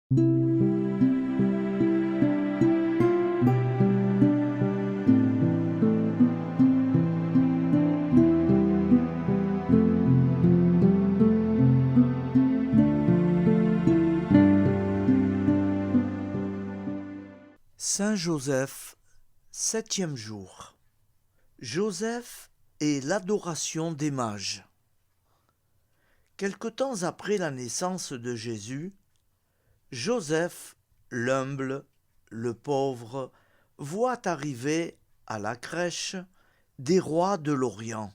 Saint Joseph, septième jour. Joseph et l'adoration des mages. Quelque temps après la naissance de Jésus, Joseph, l'humble, le pauvre, voit arriver à la crèche des rois de l'Orient.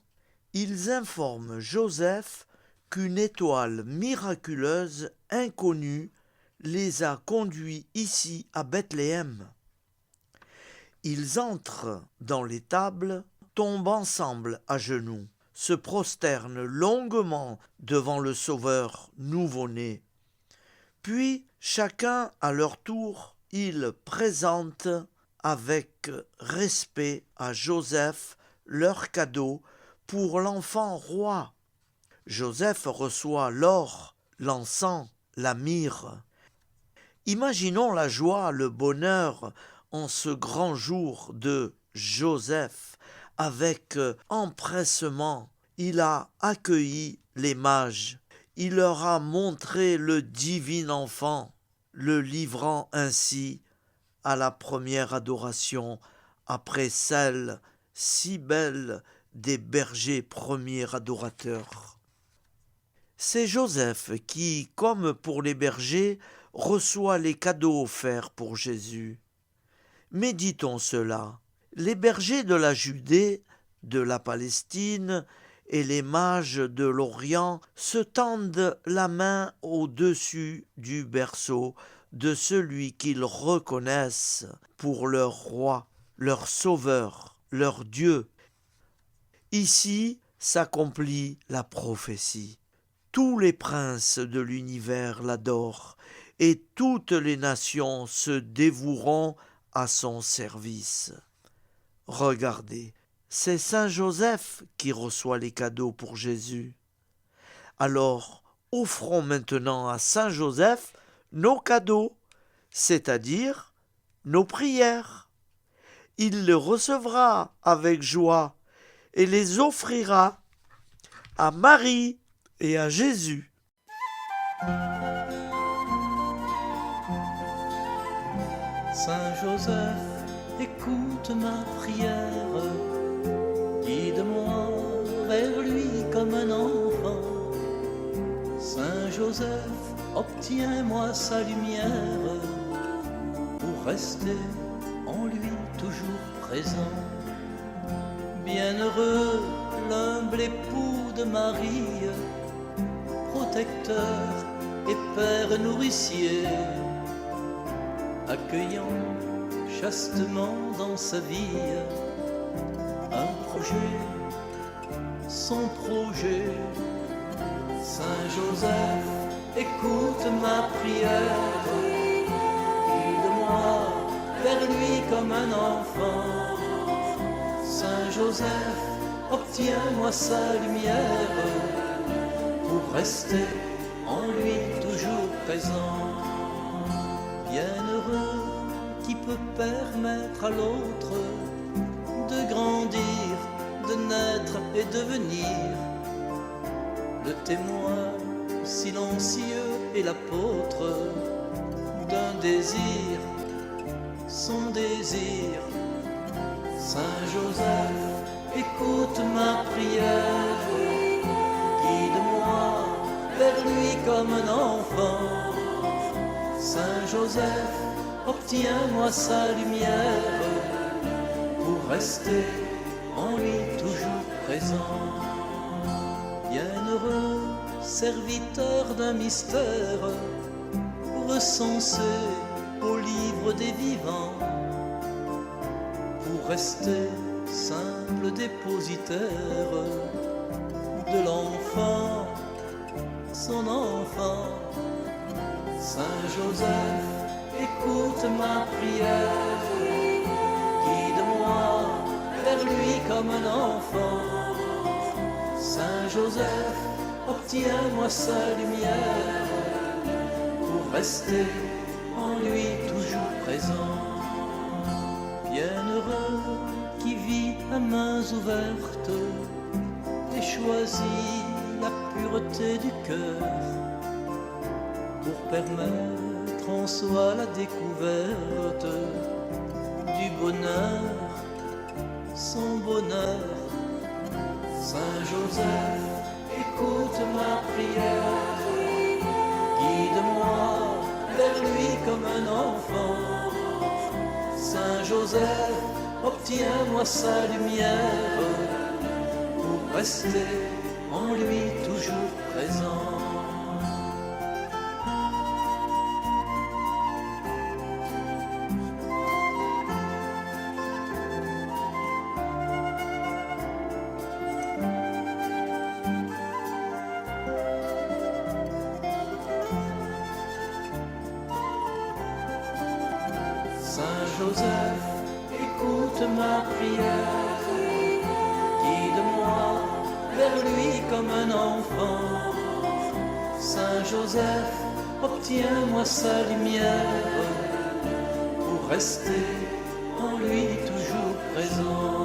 Ils informent Joseph qu'une étoile miraculeuse inconnue les a conduits ici à Bethléem. Ils entrent dans l'étable, tombent ensemble à genoux, se prosternent longuement devant le Sauveur nouveau-né. Puis, chacun à leur tour, ils présentent avec respect à Joseph leur cadeau pour l'enfant roi. Joseph reçoit l'or, l'encens, la myrrhe. Imaginons la joie, le bonheur en ce grand jour de Joseph. Avec empressement, il a accueilli les mages. Il leur a montré le divin enfant, le livrant ainsi à la première adoration après celle si belle des bergers premiers adorateurs. C'est Joseph qui, comme pour les bergers, reçoit les cadeaux offerts pour Jésus. Méditons cela. Les bergers de la Judée, de la Palestine et les mages de l'Orient se tendent la main au-dessus du berceau de celui qu'ils reconnaissent pour leur roi, leur sauveur, leur Dieu. Ici s'accomplit la prophétie. Tous les princes de l'univers l'adorent et toutes les nations se dévoueront à son service. Regardez, c'est Saint Joseph qui reçoit les cadeaux pour Jésus. Alors, offrons maintenant à Saint Joseph nos cadeaux, c'est-à-dire nos prières. Il les recevra avec joie et les offrira à Marie et à Jésus. Saint Joseph, écoute ma prière, guide-moi vers lui comme un enfant. Saint Joseph, obtiens-moi sa lumière, pour rester en lui toujours présent. Bienheureux l'humble époux de Marie, protecteur et père nourricier, accueillant chastement dans sa vie un projet, son projet. Saint Joseph, écoute ma prière, guide-moi vers lui comme un enfant. Saint Joseph, obtiens-moi sa lumière, pour rester en lui toujours présent. Bienheureux qui peut permettre à l'autre de grandir, de naître et devenir le témoin silencieux et l'apôtre d'un désir, son désir. Saint Joseph, écoute ma prière, guide-moi vers lui comme un enfant. Saint Joseph, obtiens-moi sa lumière, pour rester en lui toujours présent. Bienheureux serviteur d'un mystère, recensé au livre des vivants, pour rester simple dépositaire de l'enfant, son enfant. Saint Joseph, écoute ma prière, guide-moi vers lui comme un enfant. Saint Joseph, obtiens-moi sa lumière, pour rester en lui toujours présent. Bienheureux qui vit à mains ouvertes et choisit la pureté du cœur pour permettre en soi la découverte du bonheur, son bonheur. Saint Joseph, écoute ma prière, guide-moi vers lui comme un enfant. Saint Joseph, obtiens-moi sa lumière pour rester en lui toujours présent. Saint Joseph, écoute ma prière, guide-moi vers lui comme un enfant. Saint Joseph, obtiens-moi sa lumière pour rester en lui toujours présent.